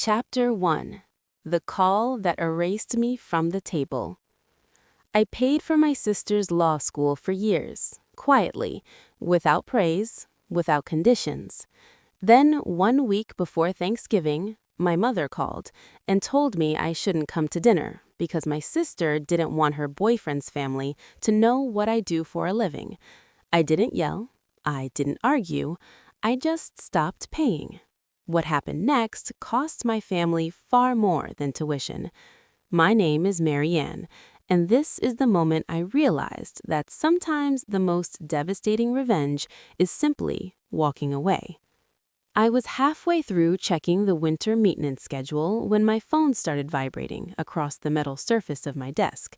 Chapter 1. The Call That Erased Me from the Table. I paid for my sister's law school for years, quietly, without praise, without conditions. Then, 1 week before Thanksgiving, my mother called and told me I shouldn't come to dinner because my sister didn't want her boyfriend's family to know what I do for a living. I didn't yell. I didn't argue. I just stopped paying. What happened next cost my family far more than tuition. My name is Marianne, and this is the moment I realized that sometimes the most devastating revenge is simply walking away. I was halfway through checking the winter maintenance schedule when my phone started vibrating across the metal surface of my desk.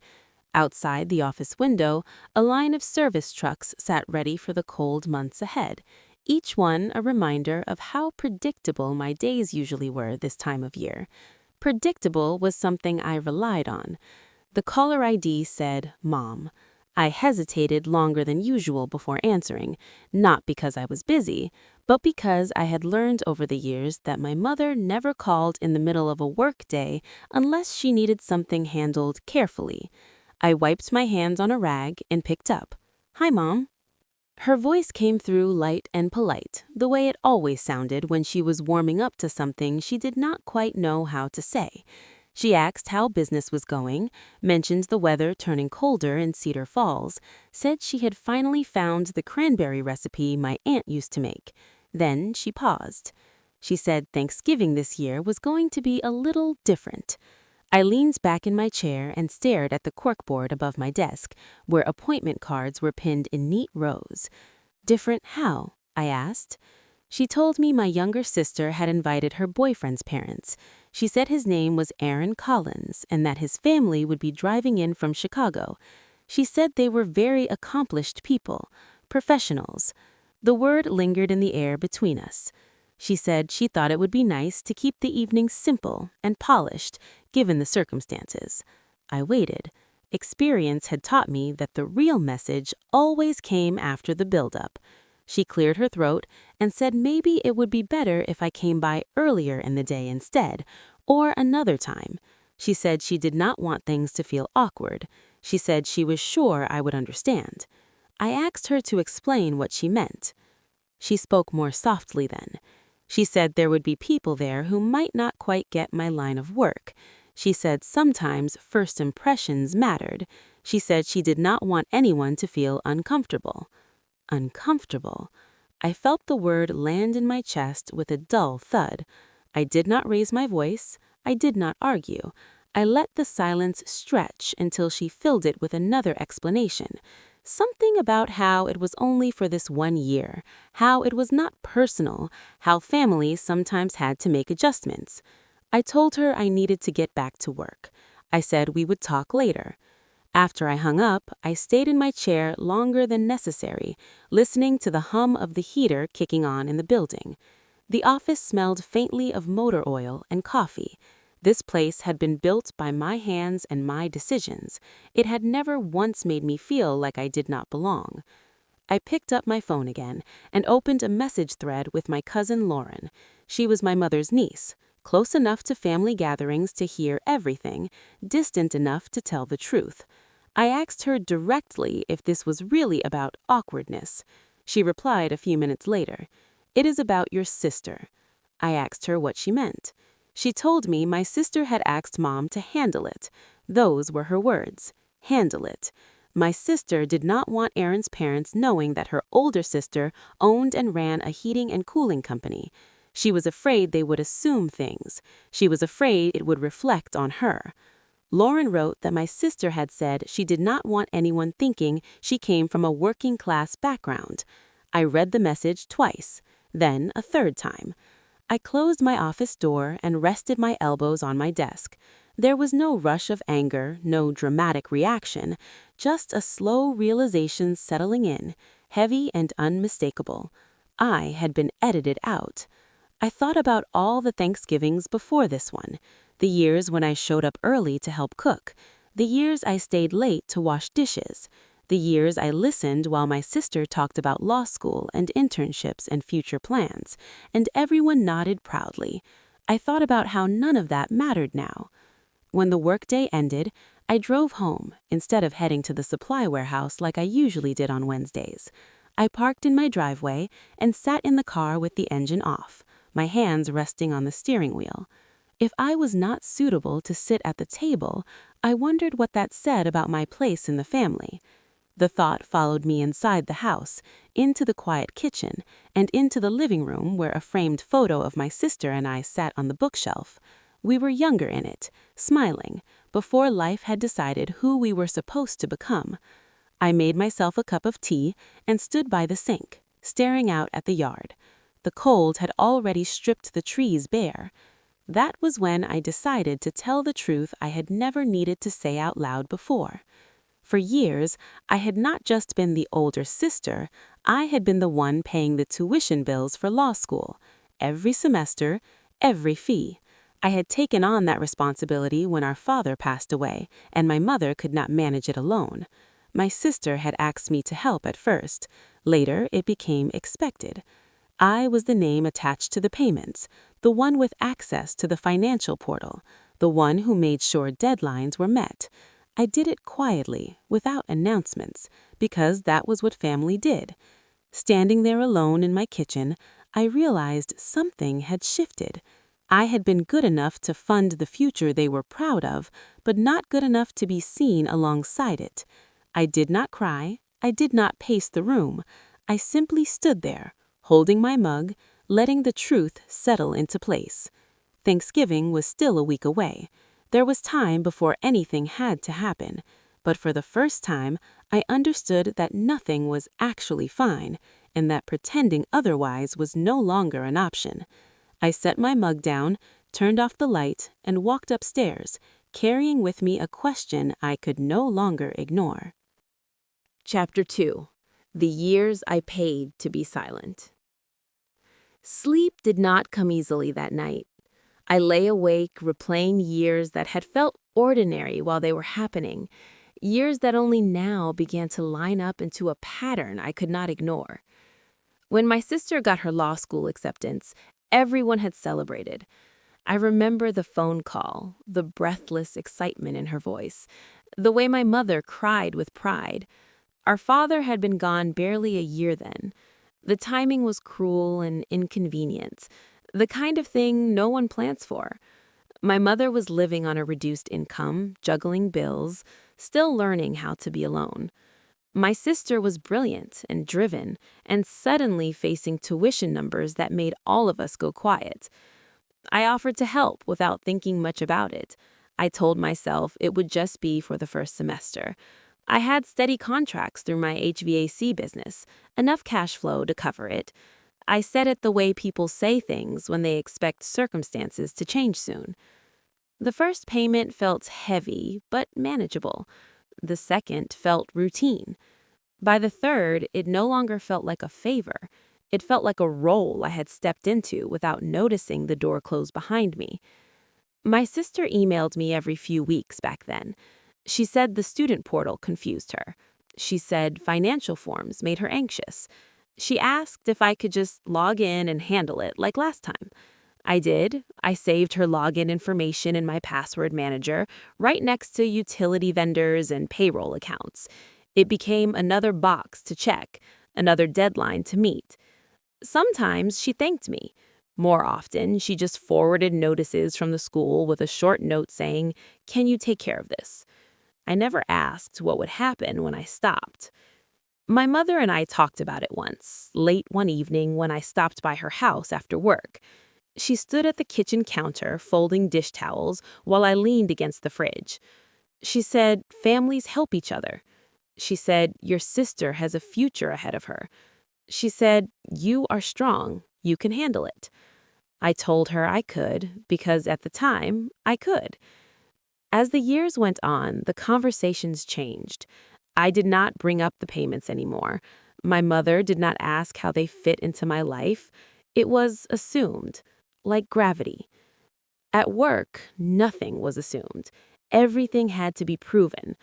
Outside the office window, a line of service trucks sat ready for the cold months ahead, each one a reminder of how predictable my days usually were this time of year. Predictable was something I relied on. The caller ID said, Mom. I hesitated longer than usual before answering, not because I was busy, but because I had learned over the years that my mother never called in the middle of a work day unless she needed something handled carefully. I wiped my hands on a rag and picked up. Hi, Mom. Her voice came through light and polite, the way it always sounded when she was warming up to something she did not quite know how to say. She asked how business was going, mentioned the weather turning colder in Cedar Falls, said she had finally found the cranberry recipe my aunt used to make. Then she paused. She said Thanksgiving this year was going to be a little different. I leaned back in my chair and stared at the corkboard above my desk, where appointment cards were pinned in neat rows. Different how? I asked. She told me my younger sister had invited her boyfriend's parents. She said his name was Aaron Collins and that his family would be driving in from Chicago. She said they were very accomplished people, professionals. The word lingered in the air between us. She said she thought it would be nice to keep the evening simple and polished, given the circumstances. I waited. Experience had taught me that the real message always came after the build-up. She cleared her throat and said maybe it would be better if I came by earlier in the day instead, or another time. She said she did not want things to feel awkward. She said she was sure I would understand. I asked her to explain what she meant. She spoke more softly then. She said there would be people there who might not quite get my line of work. She said sometimes first impressions mattered. She said she did not want anyone to feel uncomfortable. Uncomfortable. I felt the word land in my chest with a dull thud. I did not raise my voice. I did not argue. I let the silence stretch until she filled it with another explanation. Something about how it was only for this 1 year, how it was not personal, how families sometimes had to make adjustments. I told her I needed to get back to work. I said we would talk later. After I hung up, I stayed in my chair longer than necessary, listening to the hum of the heater kicking on in the building. The office smelled faintly of motor oil and coffee. This place had been built by my hands and my decisions. It had never once made me feel like I did not belong. I picked up my phone again and opened a message thread with my cousin Lauren. She was my mother's niece, close enough to family gatherings to hear everything, distant enough to tell the truth. I asked her directly if this was really about awkwardness. She replied a few minutes later, "It is about your sister." I asked her what she meant. She told me my sister had asked Mom to handle it. Those were her words, handle it. My sister did not want Aaron's parents knowing that her older sister owned and ran a heating and cooling company. She was afraid they would assume things. She was afraid it would reflect on her. Lauren wrote that my sister had said she did not want anyone thinking she came from a working-class background. I read the message twice, then a third time. I closed my office door and rested my elbows on my desk. There was no rush of anger, no dramatic reaction, just a slow realization settling in, heavy and unmistakable. I had been edited out. I thought about all the Thanksgivings before this one, the years when I showed up early to help cook, the years I stayed late to wash dishes, the years I listened while my sister talked about law school and internships and future plans, and everyone nodded proudly. I thought about how none of that mattered now. When the workday ended, I drove home instead of heading to the supply warehouse like I usually did on Wednesdays. I parked in my driveway and sat in the car with the engine off, my hands resting on the steering wheel. If I was not suitable to sit at the table, I wondered what that said about my place in the family. The thought followed me inside the house, into the quiet kitchen, and into the living room where a framed photo of my sister and I sat on the bookshelf. We were younger in it, smiling, before life had decided who we were supposed to become. I made myself a cup of tea and stood by the sink, staring out at the yard. The cold had already stripped the trees bare. That was when I decided to tell the truth I had never needed to say out loud before. For years, I had not just been the older sister, I had been the one paying the tuition bills for law school. Every semester, every fee. I had taken on that responsibility when our father passed away, and my mother could not manage it alone. My sister had asked me to help at first. Later, it became expected. I was the name attached to the payments, the one with access to the financial portal, the one who made sure deadlines were met. I did it quietly, without announcements, because that was what family did. Standing there alone in my kitchen, I realized something had shifted. I had been good enough to fund the future they were proud of, but not good enough to be seen alongside it. I did not cry. I did not pace the room. I simply stood there, holding my mug, letting the truth settle into place. Thanksgiving was still a week away. There was time before anything had to happen, but for the first time, I understood that nothing was actually fine, and that pretending otherwise was no longer an option. I set my mug down, turned off the light, and walked upstairs, carrying with me a question I could no longer ignore. Chapter 2. The Years I Paid to Be Silent. Sleep did not come easily that night. I lay awake, replaying years that had felt ordinary while they were happening, years that only now began to line up into a pattern I could not ignore. When my sister got her law school acceptance, everyone had celebrated. I remember the phone call, the breathless excitement in her voice, the way my mother cried with pride. Our father had been gone barely a year then. The timing was cruel and inconvenient, the kind of thing no one plans for. My mother was living on a reduced income, juggling bills, still learning how to be alone. My sister was brilliant and driven, and suddenly facing tuition numbers that made all of us go quiet. I offered to help without thinking much about it. I told myself it would just be for the first semester. I had steady contracts through my HVAC business, enough cash flow to cover it. I said it the way people say things when they expect circumstances to change soon. The first payment felt heavy, but manageable. The second felt routine. By the third, it no longer felt like a favor. It felt like a role I had stepped into without noticing the door close behind me. My sister emailed me every few weeks back then. She said the student portal confused her. She said financial forms made her anxious. She asked if I could just log in and handle it like last time. I did. I saved her login information in my password manager, right next to utility vendors and payroll accounts. It became another box to check, another deadline to meet. Sometimes she thanked me. More often, she just forwarded notices from the school with a short note saying, "Can you take care of this?" I never asked what would happen when I stopped. My mother and I talked about it once, late one evening when I stopped by her house after work. She stood at the kitchen counter folding dish towels while I leaned against the fridge. She said, "Families help each other." She said, "Your sister has a future ahead of her." She said, "You are strong. You can handle it." I told her I could, because at the time, I could. As the years went on, the conversations changed. I did not bring up the payments anymore. My mother did not ask how they fit into my life. It was assumed, like gravity. At work, nothing was assumed. Everything had to be proven.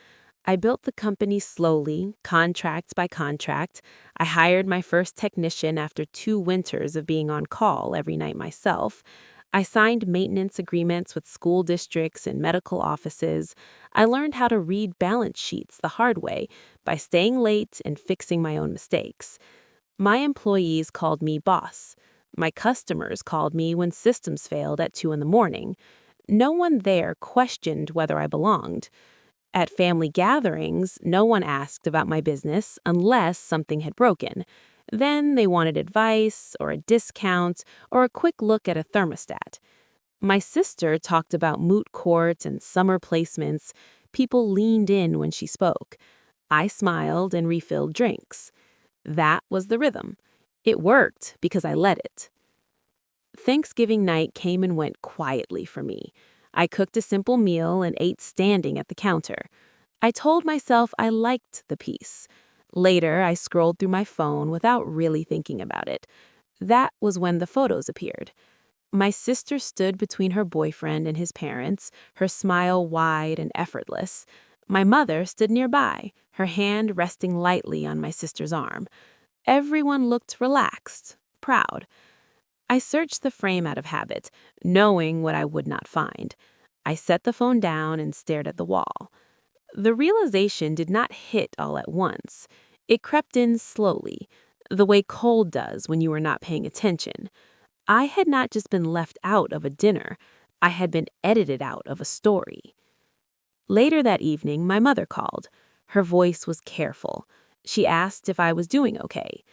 I built the company slowly, contract by contract. I hired my first technician after 2 winters of being on call every night myself. I signed maintenance agreements with school districts and medical offices. I learned how to read balance sheets the hard way by staying late and fixing my own mistakes. My employees called me boss. My customers called me when systems failed at 2 in the morning. No one there questioned whether I belonged. At family gatherings, no one asked about my business unless something had broken. Then they wanted advice or a discount or a quick look at a thermostat. My sister talked about moot court and summer placements. People leaned in when she spoke. I smiled and refilled drinks. That was the rhythm. It worked because I let it. Thanksgiving night came and went quietly for me. I cooked a simple meal and ate standing at the counter. I told myself I liked the peace. Later, I scrolled through my phone without really thinking about it. That was when the photos appeared. My sister stood between her boyfriend and his parents, her smile wide and effortless. My mother stood nearby, her hand resting lightly on my sister's arm. Everyone looked relaxed, proud. I searched the frame out of habit, knowing what I would not find. I set the phone down and stared at the wall. The realization did not hit all at once. It crept in slowly, the way cold does when you are not paying attention. I had not just been left out of a dinner, I had been edited out of a story. Later that evening, my mother called. Her voice was careful. She asked if I was doing okay.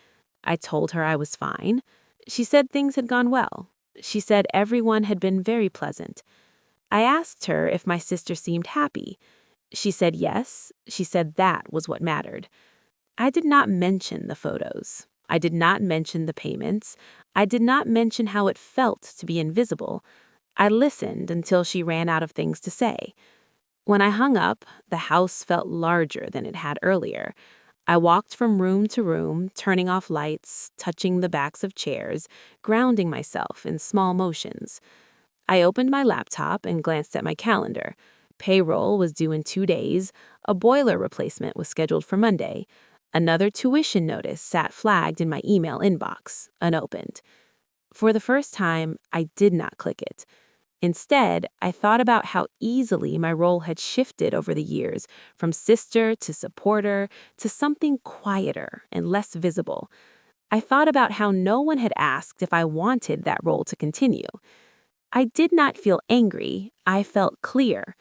I told her I was fine. She said things had gone well. She said everyone had been very pleasant. I asked her if my sister seemed happy. She said yes. She said that was what mattered. I did not mention the photos. I did not mention the payments. I did not mention how it felt to be invisible. I listened until she ran out of things to say. When I hung up, the house felt larger than it had earlier. I walked from room to room, turning off lights, touching the backs of chairs, grounding myself in small motions. I opened my laptop and glanced at my calendar. Payroll was due in 2 days. A boiler replacement was scheduled for Monday. Another tuition notice sat flagged in my email inbox, unopened. For the first time, I did not click it. Instead, I thought about how easily my role had shifted over the years, from sister to supporter to something quieter and less visible. I thought about how no one had asked if I wanted that role to continue. I did not feel angry, I felt clear.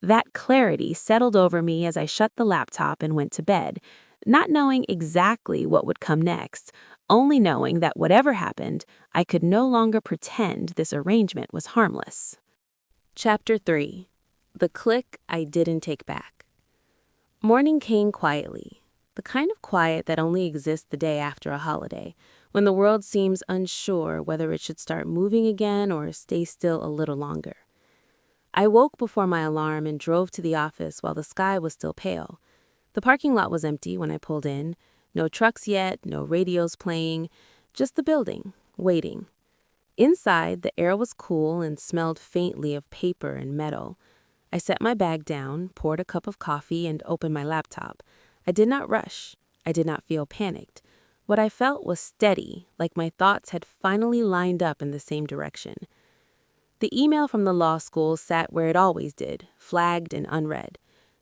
That clarity settled over me as I shut the laptop and went to bed, not knowing exactly what would come next, only knowing that whatever happened, I could no longer pretend this arrangement was harmless. Chapter 3. The Click I Didn't Take Back. Morning came quietly, the kind of quiet that only exists the day after a holiday, when the world seems unsure whether it should start moving again or stay still a little longer. I woke before my alarm and drove to the office while the sky was still pale. The parking lot was empty when I pulled in. No trucks yet, no radios playing, just the building, waiting. Inside, the air was cool and smelled faintly of paper and metal. I set my bag down, poured a cup of coffee, and opened my laptop. I did not rush. I did not feel panicked. What I felt was steady, like my thoughts had finally lined up in the same direction. The email from the law school sat where it always did, flagged and unread.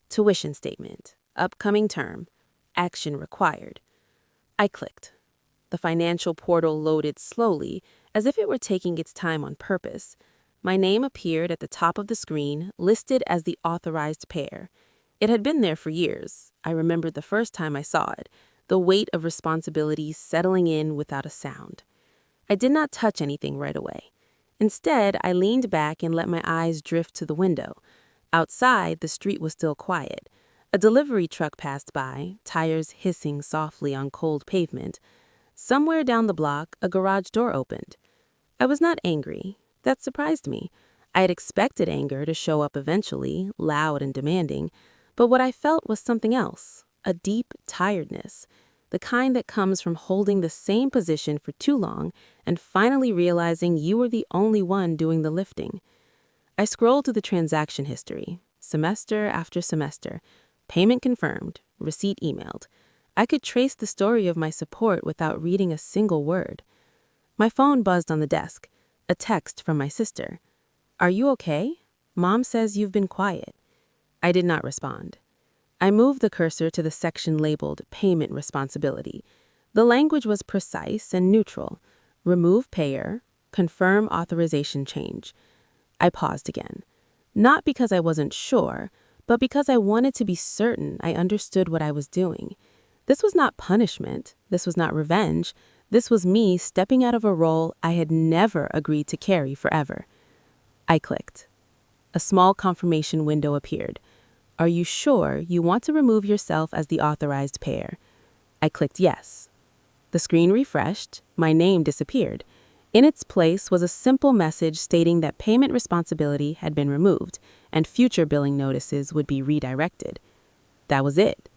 Tuition statement. Upcoming term. Action required. I clicked. The financial portal loaded slowly, as if it were taking its time on purpose. My name appeared at the top of the screen, listed as the authorized payer. It had been there for years. I remembered the first time I saw it, the weight of responsibility settling in without a sound. I did not touch anything right away. Instead, I leaned back and let my eyes drift to the window. Outside, the street was still quiet. A delivery truck passed by, tires hissing softly on cold pavement. Somewhere down the block, a garage door opened. I was not angry. That surprised me. I had expected anger to show up eventually, loud and demanding, but what I felt was something else, a deep tiredness, the kind that comes from holding the same position for too long and finally realizing you were the only one doing the lifting. I scrolled through the transaction history, semester after semester, payment confirmed, receipt emailed. I could trace the story of my support without reading a single word. My phone buzzed on the desk. A text from my sister. "Are you okay? Mom says you've been quiet." I did not respond. I moved the cursor to the section labeled Payment Responsibility. The language was precise and neutral. Remove payer, confirm authorization change. I paused again. Not because I wasn't sure, but because I wanted to be certain I understood what I was doing. This was not punishment. This was not revenge. This was me stepping out of a role I had never agreed to carry forever. I clicked. A small confirmation window appeared. "Are you sure you want to remove yourself as the authorized payer?" I clicked yes. The screen refreshed. My name disappeared. In its place was a simple message stating that payment responsibility had been removed and future billing notices would be redirected. That was it.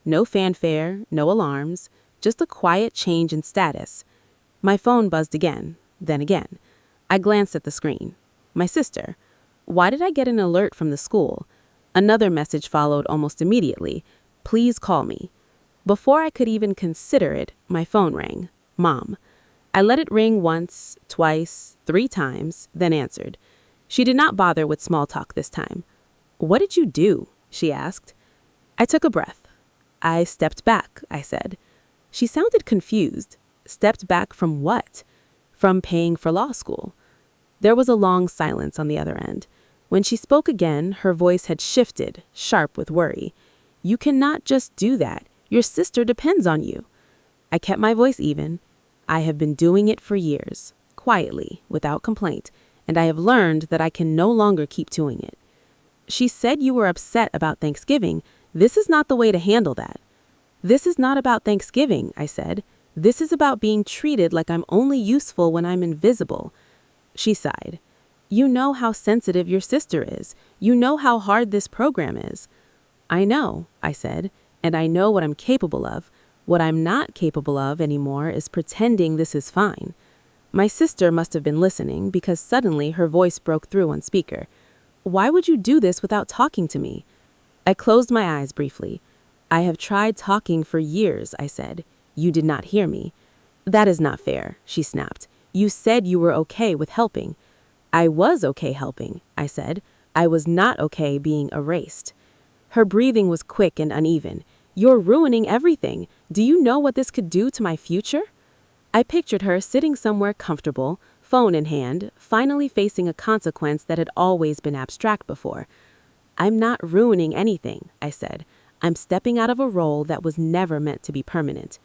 No fanfare, no alarms, just a quiet change in status. My phone buzzed again, then again. I glanced at the screen. My sister. Why did I get an alert from the school? Another message followed almost immediately. "Please call me." Before I could even consider it, my phone rang. Mom. I let it ring once, twice, 3 times, then answered. She did not bother with small talk this time. "What did you do?" she asked. I took a breath. "I stepped back," I said. She sounded confused. Stepped back from what? From paying for law school. There was a long silence on the other end. When she spoke again, her voice had shifted, sharp with worry. "You cannot just do that. Your sister depends on you." I kept my voice even. "I have been doing it for years, quietly, without complaint, and I have learned that I can no longer keep doing it." "She said you were upset about Thanksgiving. This is not the way to handle that." "This is not about Thanksgiving," I said. "This is about being treated like I'm only useful when I'm invisible." She sighed. "You know how sensitive your sister is. You know how hard this program is." "I know," I said, "and I know what I'm capable of. What I'm not capable of anymore is pretending this is fine." My sister must have been listening because suddenly her voice broke through on speaker. "Why would you do this without talking to me?" I closed my eyes briefly. "I have tried talking for years," I said. "You did not hear me." "That is not fair," she snapped. "You said you were okay with helping." "I was okay helping," I said. "I was not okay being erased." Her breathing was quick and uneven. "You're ruining everything. Do you know what this could do to my future?" I pictured her sitting somewhere comfortable, phone in hand, finally facing a consequence that had always been abstract before. "I'm not ruining anything," I said. "I'm stepping out of a role that was never meant to be permanent."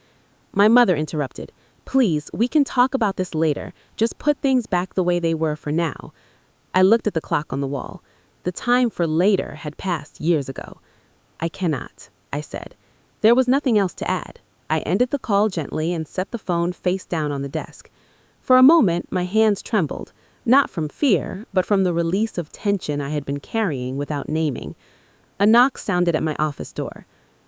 My mother interrupted. "Please, we can talk about this later. Just put things back the way they were for now." I looked at the clock on the wall. The time for later had passed years ago. "I cannot," I said. There was nothing else to add. I ended the call gently and set the phone face down on the desk. For a moment, my hands trembled, not from fear, but from the release of tension I had been carrying without naming. A knock sounded at my office door.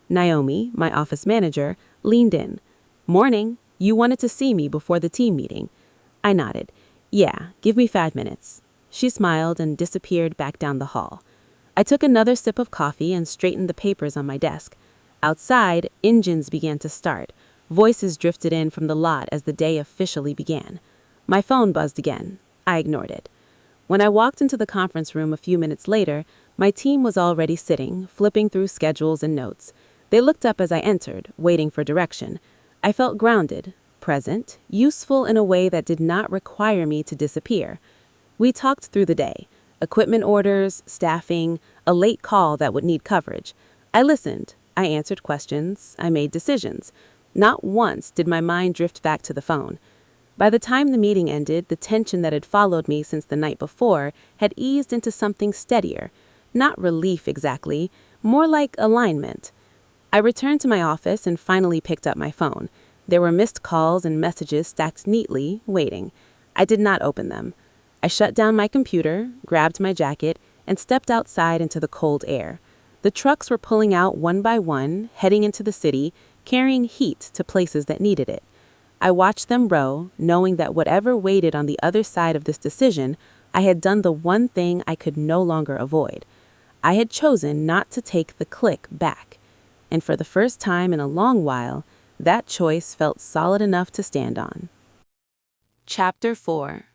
Naomi, my office manager, leaned in. "Morning. You wanted to see me before the team meeting." I nodded. "Yeah, give me 5 minutes." She smiled and disappeared back down the hall. I took another sip of coffee and straightened the papers on my desk. Outside, engines began to start. Voices drifted in from the lot as the day officially began. My phone buzzed again. I ignored it. When I walked into the conference room a few minutes later, my team was already sitting, flipping through schedules and notes. They looked up as I entered, waiting for direction. I felt grounded, present, useful in a way that did not require me to disappear. We talked through the day. Equipment orders, staffing, a late call that would need coverage. I listened. I answered questions. I made decisions. Not once did my mind drift back to the phone. By the time the meeting ended, the tension that had followed me since the night before had eased into something steadier. Not relief exactly, more like alignment. I returned to my office and finally picked up my phone. There were missed calls and messages stacked neatly, waiting. I did not open them. I shut down my computer, grabbed my jacket, and stepped outside into the cold air. The trucks were pulling out one by one, heading into the city, carrying heat to places that needed it. I watched them row, knowing that whatever waited on the other side of this decision, I had done the one thing I could no longer avoid. I had chosen not to take the click back. And for the first time in a long while, that choice felt solid enough to stand on. Chapter 4.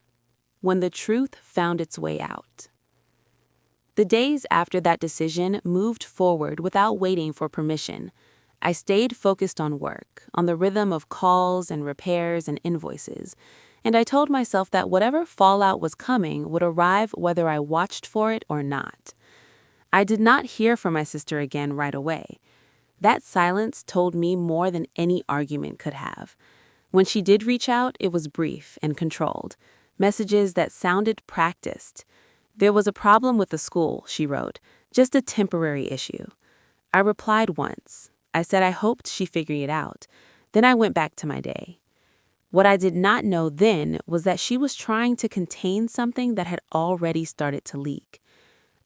when the truth found its way out. The days after that decision moved forward without waiting for permission. I stayed focused on work, on the rhythm of calls and repairs and invoices, and I told myself that whatever fallout was coming would arrive whether I watched for it or not. I did not hear from my sister again right away. That silence told me more than any argument could have. When she did reach out, it was brief and controlled, messages that sounded practiced. There was a problem with the school, she wrote, just a temporary issue. I replied once. I said I hoped she figured it out. Then I went back to my day. What I did not know then was that she was trying to contain something that had already started to leak.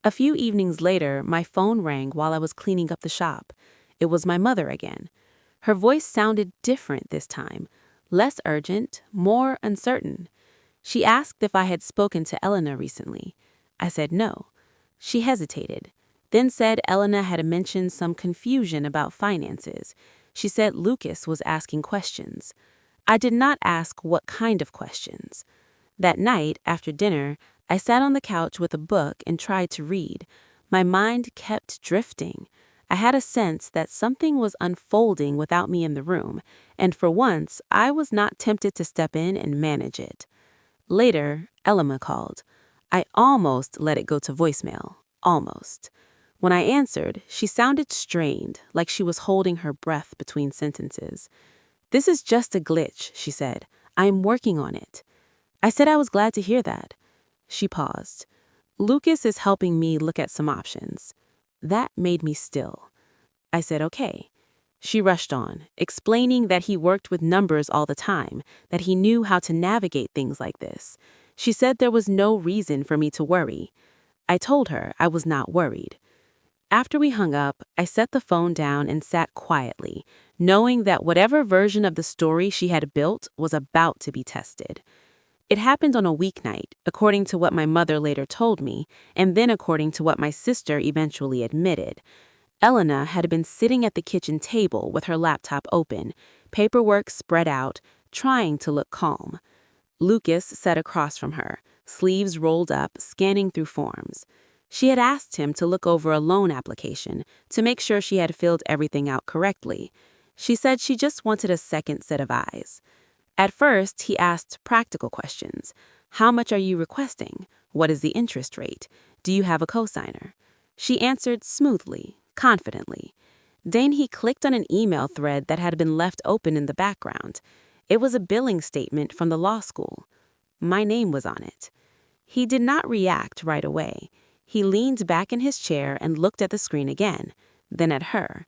A few evenings later, my phone rang while I was cleaning up the shop. It was my mother again. Her voice sounded different this time, less urgent, more uncertain. She asked if I had spoken to Elena recently. I said no. She hesitated, then said Elena had mentioned some confusion about finances. She said Lucas was asking questions. I did not ask what kind of questions. That night, after dinner, I sat on the couch with a book and tried to read. My mind kept drifting. I had a sense that something was unfolding without me in the room, and for once, I was not tempted to step in and manage it. Later, Elena called. I almost let it go to voicemail. Almost. When I answered, she sounded strained, like she was holding her breath between sentences. "This is just a glitch," she said. "I am working on it." I said I was glad to hear that. She paused. "Lucas is helping me look at some options." That made me still. I said, "Okay." She rushed on, explaining that he worked with numbers all the time, that he knew how to navigate things like this. She said there was no reason for me to worry. I told her I was not worried. After we hung up, I set the phone down and sat quietly, knowing that whatever version of the story she had built was about to be tested. It happened on a weeknight, according to what my mother later told me, and then according to what my sister eventually admitted. Elena had been sitting at the kitchen table with her laptop open, paperwork spread out, trying to look calm. Lucas sat across from her, sleeves rolled up, scanning through forms. She had asked him to look over a loan application to make sure she had filled everything out correctly. She said she just wanted a second set of eyes. At first, he asked practical questions. How much are you requesting? What is the interest rate? Do you have a cosigner? She answered smoothly, confidently. Then he clicked on an email thread that had been left open in the background. It was a billing statement from the law school. My name was on it. He did not react right away. He leaned back in his chair and looked at the screen again, then at her.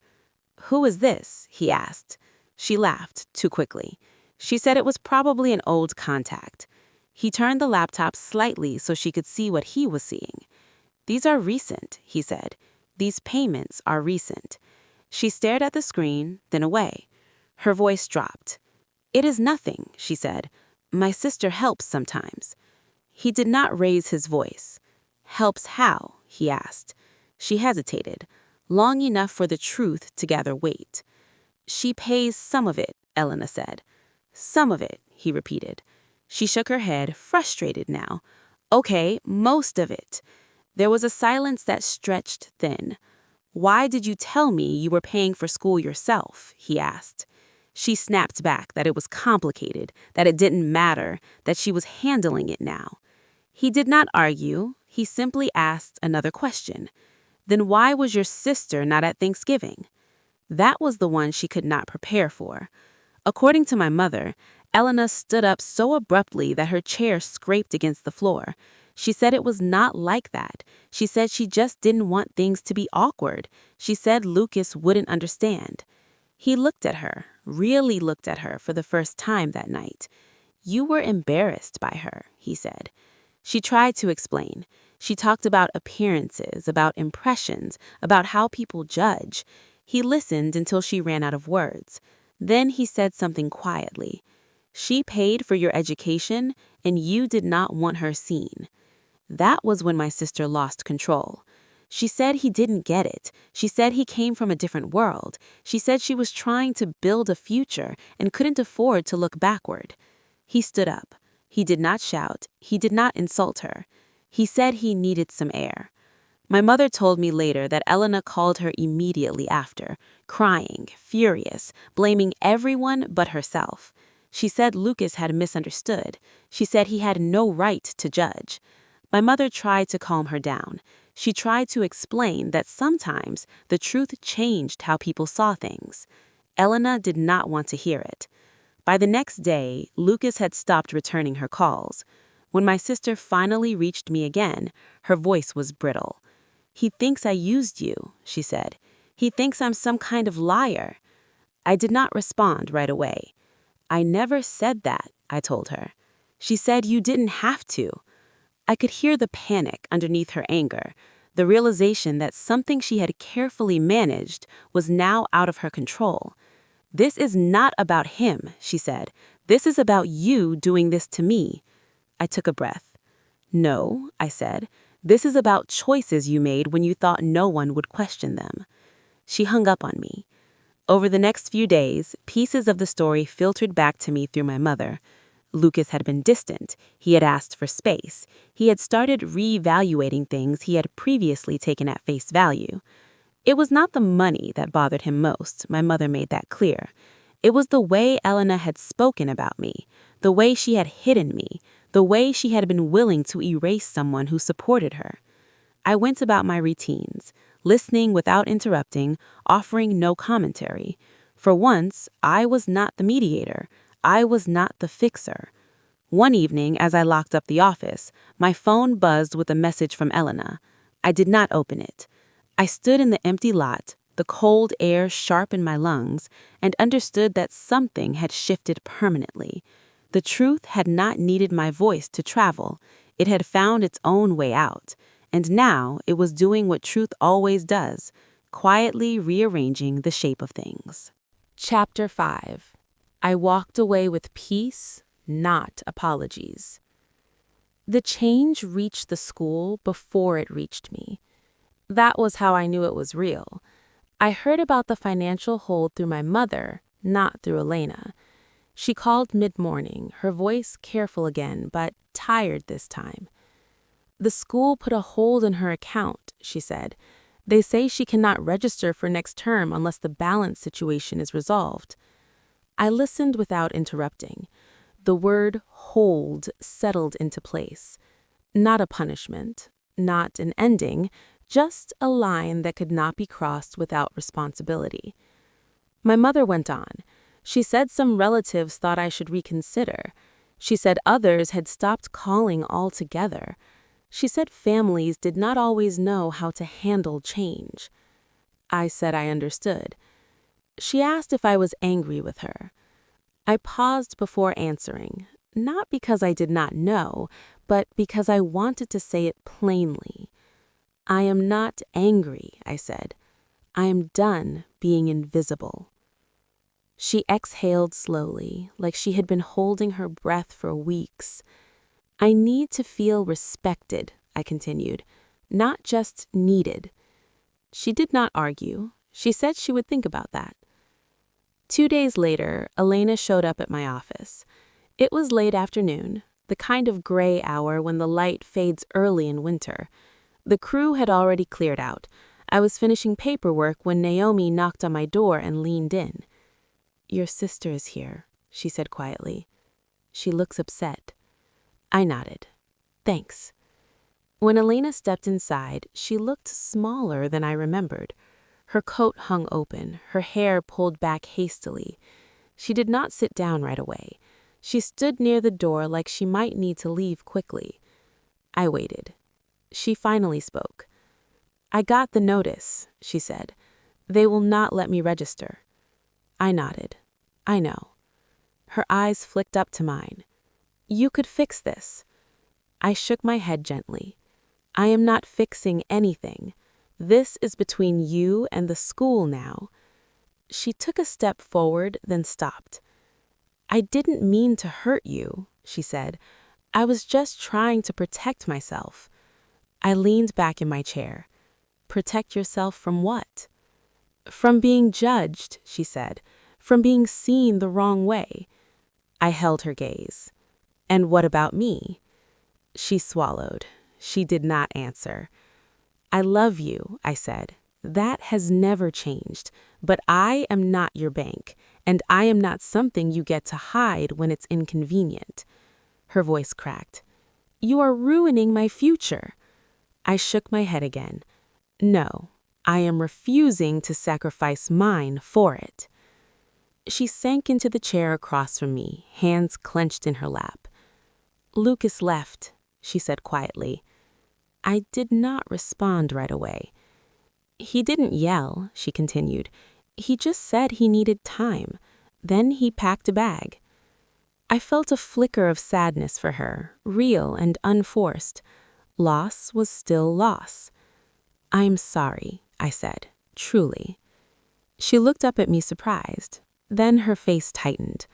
"Who is this?" he asked. She laughed, too quickly. She said it was probably an old contact. He turned the laptop slightly so she could see what he was seeing. "These are recent," he said. "These payments are recent." She stared at the screen, then away. Her voice dropped. "It is nothing," she said. "My sister helps sometimes." He did not raise his voice. "Helps how?" he asked. She hesitated, long enough for the truth to gather weight. "She pays some of it," Elena said. "Some of it," he repeated. She shook her head, frustrated now. "Okay, most of it." There was a silence that stretched thin. "Why did you tell me you were paying for school yourself?" he asked. She snapped back that it was complicated, that it didn't matter, that she was handling it now. He did not argue. He simply asked another question. "Then why was your sister not at Thanksgiving?" That was the one she could not prepare for. According to my mother, Elena stood up so abruptly that her chair scraped against the floor. She said it was not like that. She said she just didn't want things to be awkward. She said Lucas wouldn't understand. He looked at her, really looked at her for the first time that night. "You were embarrassed by her," he said. She tried to explain. She talked about appearances, about impressions, about how people judge. He listened until she ran out of words. Then he said something quietly. "She paid for your education, and you did not want her seen." That was when my sister lost control. She said he didn't get it. She said he came from a different world. She said she was trying to build a future and couldn't afford to look backward. He stood up. He did not shout. He did not insult her. He said he needed some air. My mother told me later that Elena called her immediately after, crying, furious, blaming everyone but herself. She said Lucas had misunderstood. She said he had no right to judge. My mother tried to calm her down. She tried to explain that sometimes the truth changed how people saw things. Elena did not want to hear it. By the next day, Lucas had stopped returning her calls. When my sister finally reached me again, her voice was brittle. "He thinks I used you," she said. "He thinks I'm some kind of liar." I did not respond right away. "I never said that," I told her. She said, "You didn't have to." I could hear the panic underneath her anger, the realization that something she had carefully managed was now out of her control. "This is not about him," she said. "This is about you doing this to me." I took a breath. "No," I said. "This is about choices you made when you thought no one would question them." She hung up on me. Over the next few days, pieces of the story filtered back to me through my mother. Lucas had been distant. He had asked for space. He had started reevaluating things he had previously taken at face value. It was not the money that bothered him most, my mother made that clear. It was the way Elena had spoken about me, the way she had hidden me, the way she had been willing to erase someone who supported her. I went about my routines, listening without interrupting, offering no commentary. For once, I was not the mediator. I was not the fixer. One evening, as I locked up the office, my phone buzzed with a message from Elena. I did not open it. I stood in the empty lot, the cold air sharp in my lungs, and understood that something had shifted permanently. The truth had not needed my voice to travel. It had found its own way out, and now it was doing what truth always does, quietly rearranging the shape of things. Chapter 5. I walked away with peace, not apologies. The change reached the school before it reached me. That was how I knew it was real. I heard about the financial hold through my mother, not through Elena. She called mid-morning, her voice careful again, but tired this time. "The school put a hold on her account," she said. "They say she cannot register for next term unless the balance situation is resolved." I listened without interrupting. The word hold settled into place. Not a punishment, not an ending, just a line that could not be crossed without responsibility. My mother went on. She said some relatives thought I should reconsider. She said others had stopped calling altogether. She said families did not always know how to handle change. I said I understood. She asked if I was angry with her. I paused before answering, not because I did not know, but because I wanted to say it plainly. "I am not angry," I said. "I am done being invisible." She exhaled slowly, like she had been holding her breath for weeks. "I need to feel respected," I continued, "not just needed." She did not argue. She said she would think about that. 2 days later, Elena showed up at my office. It was late afternoon, the kind of gray hour when the light fades early in winter. The crew had already cleared out. I was finishing paperwork when Naomi knocked on my door and leaned in. "Your sister is here," she said quietly. "She looks upset." I nodded. "Thanks." When Elena stepped inside, she looked smaller than I remembered. Her coat hung open, her hair pulled back hastily. She did not sit down right away. She stood near the door like she might need to leave quickly. I waited. She finally spoke. "I got the notice," she said. "They will not let me register." I nodded. "I know." Her eyes flicked up to mine. "You could fix this." I shook my head gently. "I am not fixing anything. This is between you and the school now." She took a step forward, then stopped. "I didn't mean to hurt you," she said. "I was just trying to protect myself." I leaned back in my chair. "Protect yourself from what?" "From being judged," she said. "From being seen the wrong way." I held her gaze. And what about me? She swallowed. She did not answer. I love you, I said. That has never changed, but I am not your bank, and I am not something you get to hide when it's inconvenient. Her voice cracked. You are ruining my future. I shook my head again. No, I am refusing to sacrifice mine for it. She sank into the chair across from me, hands clenched in her lap. Lucas left, she said quietly. I did not respond right away. He didn't yell, she continued. He just said he needed time. Then he packed a bag. I felt a flicker of sadness for her, real and unforced. Loss was still loss. I'm sorry, I said, truly. She looked up at me surprised. Then her face tightened.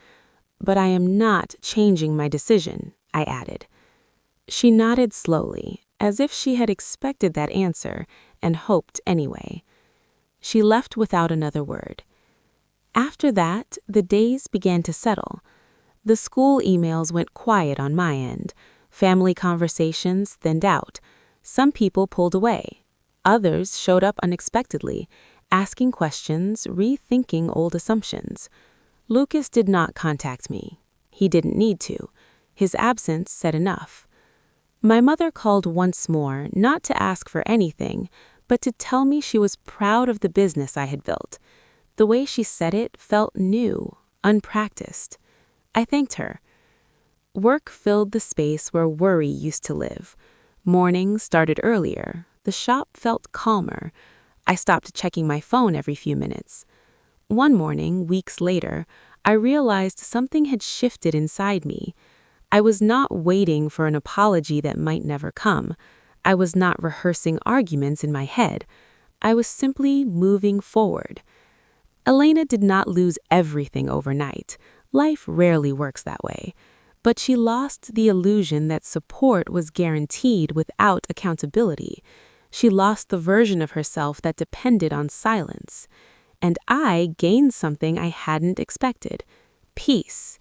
But I am not changing my decision, I added. She nodded slowly, as if she had expected that answer and hoped anyway. She left without another word. After that, the days began to settle. The school emails went quiet on my end. Family conversations thinned out. Some people pulled away. Others showed up unexpectedly, asking questions, rethinking old assumptions. Lucas did not contact me. He didn't need to. His absence said enough. My mother called once more, not to ask for anything, but to tell me she was proud of the business I had built. The way she said it felt new, unpracticed. I thanked her. Work filled the space where worry used to live. Mornings started earlier. The shop felt calmer. I stopped checking my phone every few minutes. One morning, weeks later, I realized something had shifted inside me. I was not waiting for an apology that might never come. I was not rehearsing arguments in my head. I was simply moving forward. Elena did not lose everything overnight. Life rarely works that way. But she lost the illusion that support was guaranteed without accountability. She lost the version of herself that depended on silence. And I gained something I hadn't expected: peace.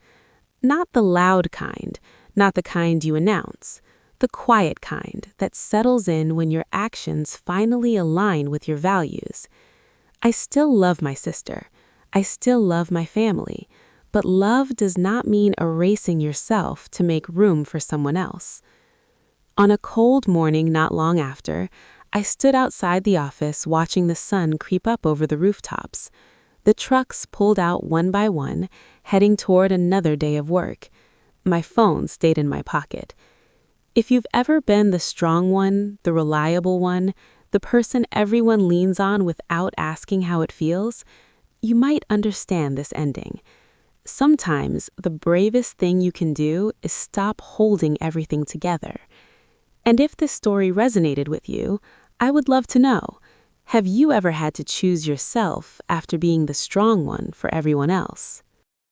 Not the loud kind, not the kind you announce, the quiet kind that settles in when your actions finally align with your values. I still love my sister. I still love my family. But love does not mean erasing yourself to make room for someone else. On a cold morning not long after, I stood outside the office watching the sun creep up over the rooftops. The trucks pulled out one by one, heading toward another day of work. My phone stayed in my pocket. If you've ever been the strong one, the reliable one, the person everyone leans on without asking how it feels, you might understand this ending. Sometimes the bravest thing you can do is stop holding everything together. And if this story resonated with you, I would love to know, have you ever had to choose yourself after being the strong one for everyone else?